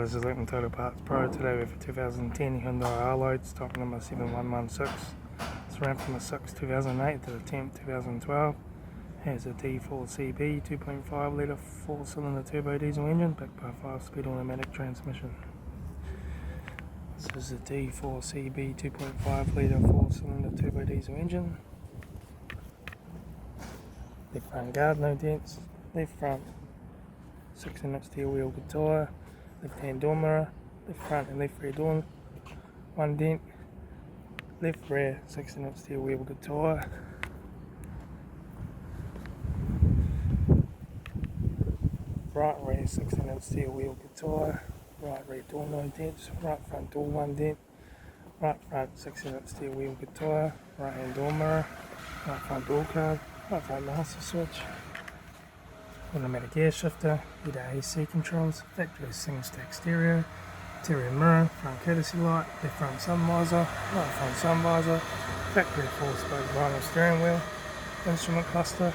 Hi, this is Litre Total Parts Pro. Today we have a 2010 Hyundai iLoad, stock number 7116. It's ran from the 6th 2008 to the 10th 2012. Has a D4CB 2.5 litre 4-cylinder turbo diesel engine backed by a 5-speed automatic transmission. This is a D4CB 2.5 litre 4-cylinder turbo diesel engine. Left front guard, no dents. Left front 16-inch steel wheel good tyre. Left hand door mirror, left front and left rear door, one dent. Left rear 16-inch steel wheel good tyre. Right rear 16-inch steel wheel good tyre. Right rear door no dents. Right front door one dent. Right front 16-inch steel wheel good tyre. Right hand door mirror. Right front door card. Right front master switch. Automatic air shifter, heater AC controls, factory single stack stereo, interior mirror, front courtesy light, left front sun visor, right front sun visor, factory 4-spoke vinyl steering wheel, instrument cluster,